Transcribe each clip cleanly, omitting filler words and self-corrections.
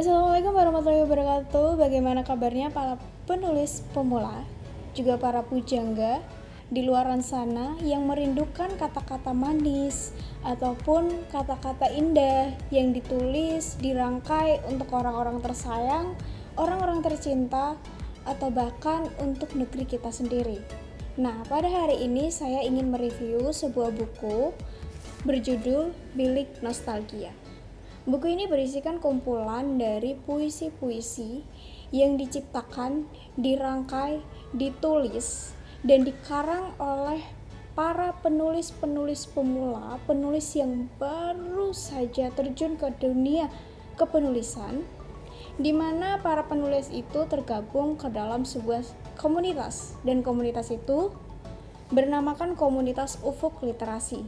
Assalamualaikum warahmatullahi wabarakatuh. Bagaimana kabarnya para penulis pemula, juga para pujangga di luaran sana yang merindukan kata-kata manis ataupun kata-kata indah yang ditulis, dirangkai untuk orang-orang tersayang, orang-orang tercinta, atau bahkan untuk negeri kita sendiri. Nah, pada hari ini saya ingin mereview sebuah buku berjudul Bilik Nostalgia. Buku ini berisikan kumpulan dari puisi-puisi yang diciptakan, dirangkai, ditulis, dan dikarang oleh para penulis-penulis pemula, penulis yang baru saja terjun ke dunia kepenulisan, di mana para penulis itu tergabung ke dalam sebuah komunitas, dan komunitas itu bernamakan Komunitas Ufuk Literasi.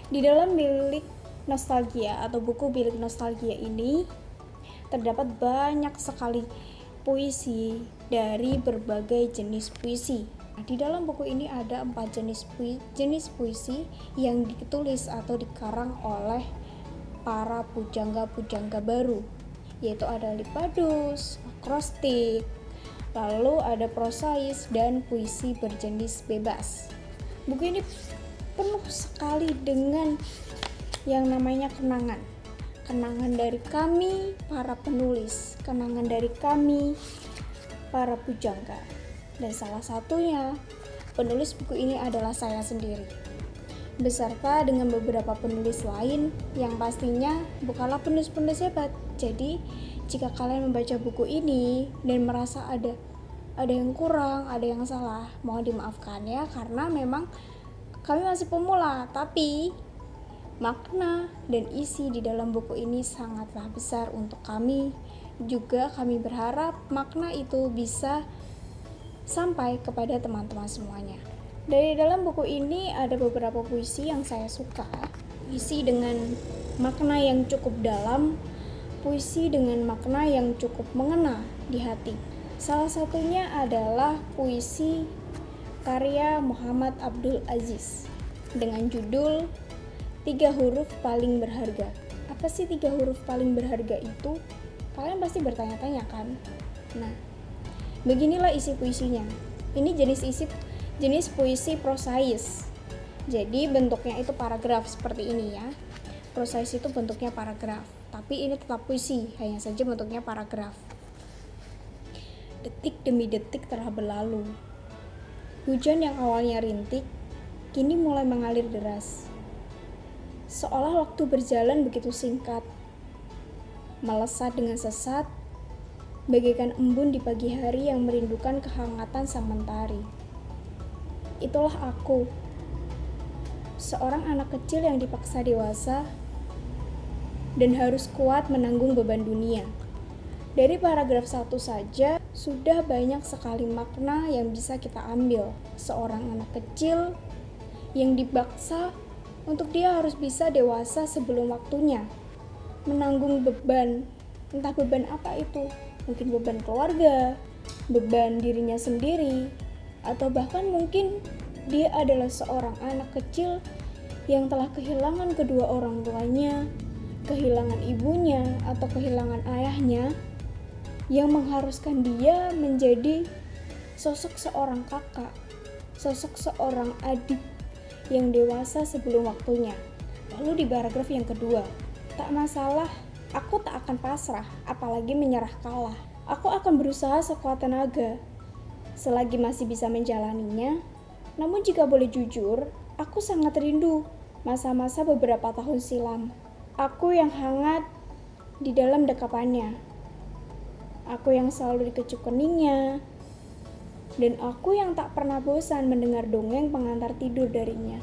Di dalam Bilik Nostalgia atau buku Bilik Nostalgia ini terdapat banyak sekali puisi dari berbagai jenis puisi. Di dalam buku ini ada 4 jenis puisi yang ditulis atau dikarang oleh para pujangga-pujangga baru, yaitu ada lipadus, akrostik, lalu ada prosais, dan puisi berjenis bebas. Buku ini penuh sekali dengan yang namanya kenangan dari kami para penulis, kenangan dari kami para pujangga, dan salah satunya penulis buku ini adalah saya sendiri, beserta dengan beberapa penulis lain yang pastinya bukanlah penulis-penulis hebat. Jadi jika kalian membaca buku ini dan merasa ada yang kurang, ada yang salah, mohon dimaafkan ya, karena memang kami masih pemula, tapi makna dan isi di dalam buku ini sangatlah besar untuk kami. Juga kami berharap makna itu bisa sampai kepada teman-teman semuanya. Dari dalam buku ini ada beberapa puisi yang saya suka, puisi dengan makna yang cukup dalam, puisi dengan makna yang cukup mengena di hati. Salah satunya adalah puisi karya Muhammad Abdul Aziz dengan judul 3 huruf paling berharga. Apa sih 3 huruf paling berharga itu? Kalian pasti bertanya-tanya kan? Nah, beginilah isi puisinya. Ini jenis puisi prosais. Jadi bentuknya itu paragraf seperti ini ya. Prosais itu bentuknya paragraf, tapi ini tetap puisi, hanya saja bentuknya paragraf. Detik demi detik telah berlalu. Hujan yang awalnya rintik, kini mulai mengalir deras. Seolah waktu berjalan begitu singkat, melesat dengan sesat, bagaikan embun di pagi hari yang merindukan kehangatan sang mentari. Itulah aku, seorang anak kecil yang dipaksa dewasa dan harus kuat menanggung beban dunia. Dari paragraf 1 saja, sudah banyak sekali makna yang bisa kita ambil. Seorang anak kecil yang dipaksa untuk dia harus bisa dewasa sebelum waktunya, menanggung beban, entah beban apa itu, mungkin beban keluarga, beban dirinya sendiri, atau bahkan mungkin dia adalah seorang anak kecil yang telah kehilangan kedua orang tuanya, kehilangan ibunya, atau kehilangan ayahnya, yang mengharuskan dia menjadi sosok seorang kakak, sosok seorang adik yang dewasa sebelum waktunya. Lalu di paragraf yang kedua, tak masalah, aku tak akan pasrah, apalagi menyerah kalah. Aku akan berusaha sekuat tenaga, selagi masih bisa menjalaninya. Namun jika boleh jujur, aku sangat rindu masa-masa beberapa tahun silam. Aku yang hangat di dalam dekapannya. Aku yang selalu dikecup keningnya. Dan aku yang tak pernah bosan mendengar dongeng pengantar tidur darinya.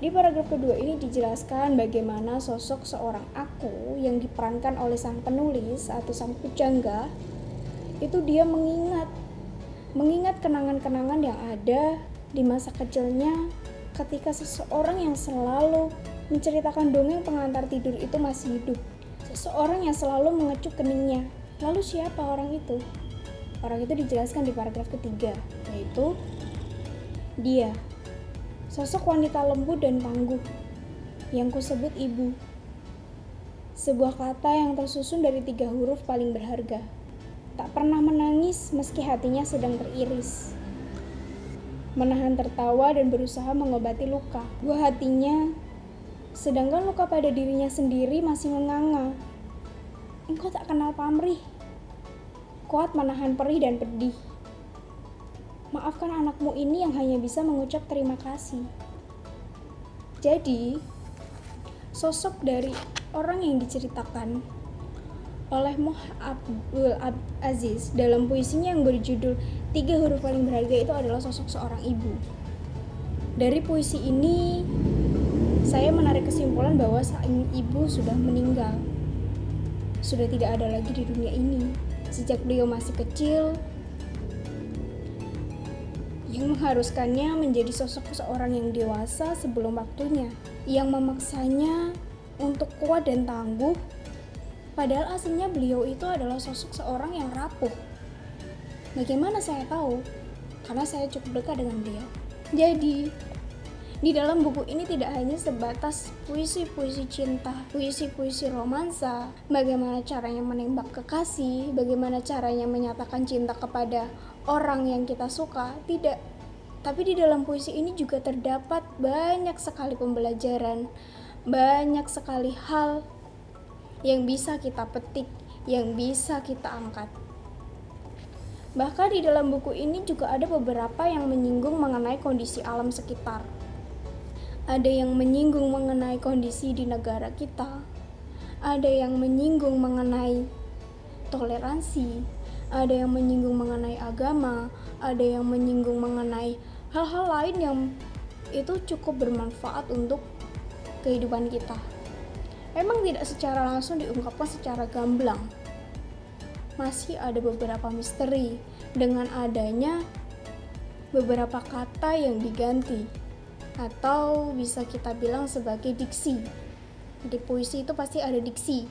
Di paragraf kedua ini dijelaskan bagaimana sosok seorang aku yang diperankan oleh sang penulis atau sang pujangga itu dia mengingat kenangan-kenangan yang ada di masa kecilnya ketika seseorang yang selalu menceritakan dongeng pengantar tidur itu masih hidup. Seseorang yang selalu mengecup keningnya. Lalu siapa orang itu? Orang itu dijelaskan di paragraf ketiga, yaitu dia, sosok wanita lembut dan tangguh yang kusebut ibu. sebuah kata yang tersusun dari 3 huruf paling berharga. Tak pernah menangis meski hatinya sedang teriris. Menahan tertawa dan berusaha mengobati luka. Buah hatinya, sedangkan luka pada dirinya sendiri masih menganga. Engkau tak kenal pamrih, kuat menahan perih dan pedih. Maafkan anakmu ini yang hanya bisa mengucap terima kasih. Jadi, sosok dari orang yang diceritakan oleh Moh Abdul Aziz dalam puisinya yang berjudul 3 huruf paling berharga itu adalah sosok seorang ibu. Dari puisi ini, saya menarik kesimpulan bahwa sang ibu sudah meninggal. Sudah tidak ada lagi di dunia ini. Sejak beliau masih kecil, yang mengharuskannya menjadi sosok seorang yang dewasa sebelum waktunya, yang memaksanya untuk kuat dan tangguh, padahal aslinya beliau itu adalah sosok seorang yang rapuh. Bagaimana saya tahu? Karena saya cukup dekat dengan beliau. Jadi, di dalam buku ini tidak hanya sebatas puisi-puisi cinta, puisi-puisi romansa, bagaimana caranya menembak kekasih, bagaimana caranya menyatakan cinta kepada orang yang kita suka, tidak. Tapi di dalam puisi ini juga terdapat banyak sekali pembelajaran, banyak sekali hal yang bisa kita petik, yang bisa kita angkat. Bahkan di dalam buku ini juga ada beberapa yang menyinggung mengenai kondisi alam sekitar. Ada yang menyinggung mengenai kondisi di negara kita. Ada yang menyinggung mengenai toleransi. Ada yang menyinggung mengenai agama. Ada yang menyinggung mengenai hal-hal lain yang itu cukup bermanfaat untuk kehidupan kita. Memang tidak secara langsung diungkapkan secara gamblang. Masih ada beberapa misteri dengan adanya beberapa kata yang diganti, atau bisa kita bilang sebagai diksi. Di puisi itu pasti ada diksi.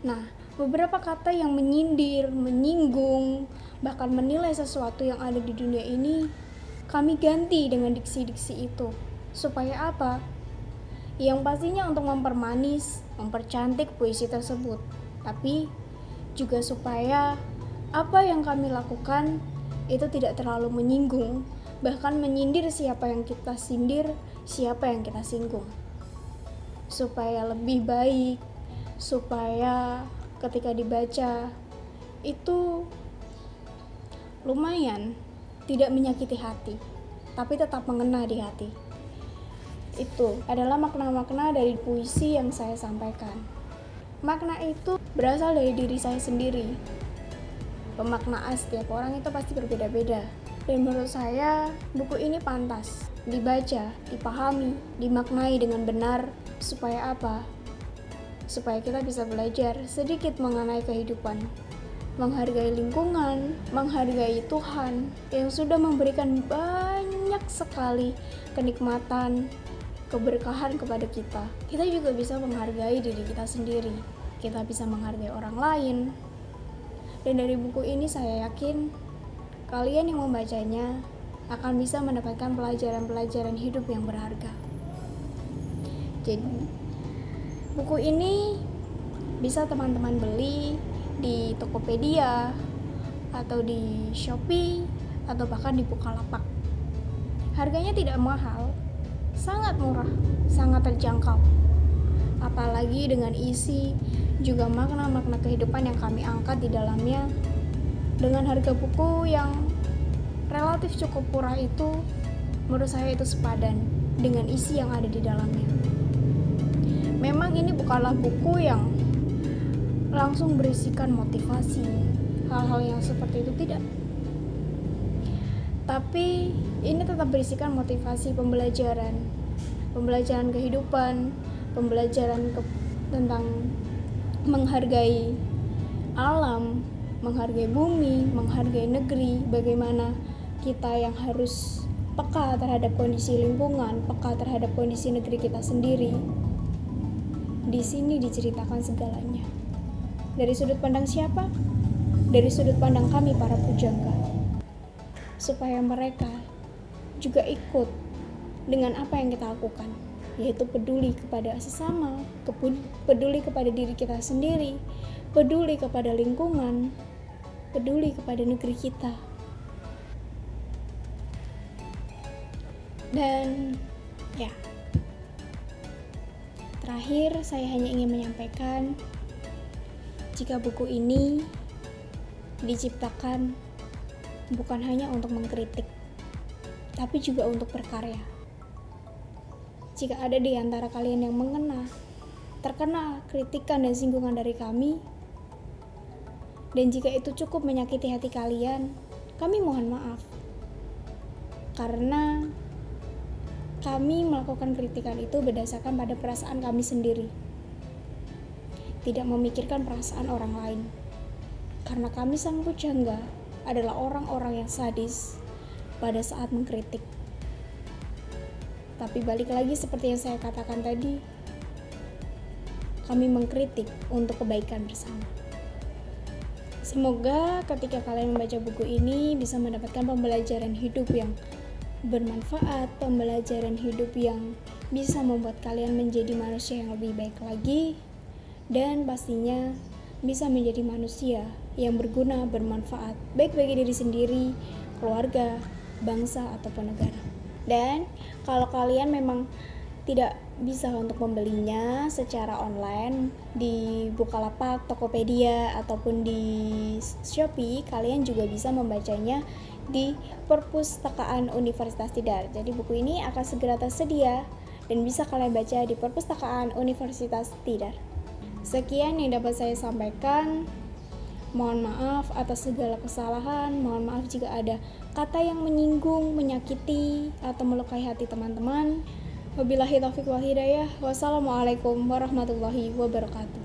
Nah, beberapa kata yang menyindir, menyinggung, bahkan menilai sesuatu yang ada di dunia ini, kami ganti dengan diksi-diksi itu. Supaya apa? Yang pastinya untuk mempermanis, mempercantik puisi tersebut. Tapi juga supaya apa yang kami lakukan itu tidak terlalu menyinggung, bahkan menyindir siapa yang kita sindir, siapa yang kita singgung. Supaya lebih baik, supaya ketika dibaca itu lumayan tidak menyakiti hati, tapi tetap mengena di hati. Itu adalah makna-makna dari puisi yang saya sampaikan. Makna itu berasal dari diri saya sendiri. Pemaknaan setiap orang itu pasti berbeda-beda. Dan menurut saya, buku ini pantas dibaca, dipahami, dimaknai dengan benar. Supaya apa? Supaya kita bisa belajar sedikit mengenai kehidupan, menghargai lingkungan, menghargai Tuhan yang sudah memberikan banyak sekali kenikmatan, keberkahan kepada kita. Kita juga bisa menghargai diri kita sendiri. Kita bisa menghargai orang lain. Dan dari buku ini saya yakin kalian yang membacanya akan bisa mendapatkan pelajaran-pelajaran hidup yang berharga. Jadi, buku ini bisa teman-teman beli di Tokopedia atau di Shopee atau bahkan di Bukalapak. Harganya tidak mahal, sangat murah, sangat terjangkau. Apalagi dengan isi juga makna-makna kehidupan yang kami angkat di dalamnya. Dengan harga buku yang relatif cukup murah itu, menurut saya itu sepadan dengan isi yang ada di dalamnya. Memang ini bukanlah buku yang langsung berisikan motivasi, hal-hal yang seperti itu tidak. Tapi ini tetap berisikan motivasi pembelajaran kehidupan, pembelajaran tentang menghargai alam, menghargai bumi, menghargai negeri, bagaimana kita yang harus peka terhadap kondisi lingkungan, peka terhadap kondisi negeri kita sendiri. Di sini diceritakan segalanya. Dari sudut pandang siapa? Dari sudut pandang kami para pujangga. Supaya mereka juga ikut dengan apa yang kita lakukan. yaitu peduli kepada sesama, peduli kepada diri kita sendiri, peduli kepada lingkungan, peduli kepada negeri kita. Dan ya, terakhir saya hanya ingin menyampaikan, jika buku ini diciptakan bukan hanya untuk mengkritik, tapi juga untuk berkarya. Jika ada di antara kalian yang terkena kritikan dan singgungan dari kami, dan jika itu cukup menyakiti hati kalian, kami mohon maaf. Karena kami melakukan kritikan itu berdasarkan pada perasaan kami sendiri, tidak memikirkan perasaan orang lain. Karena kami sang pujangga adalah orang-orang yang sadis pada saat mengkritik. Tapi balik lagi seperti yang saya katakan tadi, kami mengkritik untuk kebaikan bersama. Semoga ketika kalian membaca buku ini bisa mendapatkan pembelajaran hidup yang bermanfaat, pembelajaran hidup yang bisa membuat kalian menjadi manusia yang lebih baik lagi, dan pastinya bisa menjadi manusia yang berguna, bermanfaat, baik bagi diri sendiri, keluarga, bangsa, ataupun negara. Dan kalau kalian memang tidak bisa untuk membelinya secara online di Bukalapak, Tokopedia, ataupun di Shopee, kalian juga bisa membacanya di Perpustakaan Universitas Tidar. Jadi buku ini akan segera tersedia dan bisa kalian baca di Perpustakaan Universitas Tidar. Sekian yang dapat saya sampaikan. Mohon maaf atas segala kesalahan, mohon maaf jika ada kata yang menyinggung, menyakiti, atau melukai hati teman-teman. Wabillahi taufiq wal hidayah. Wassalamualaikum warahmatullahi wabarakatuh.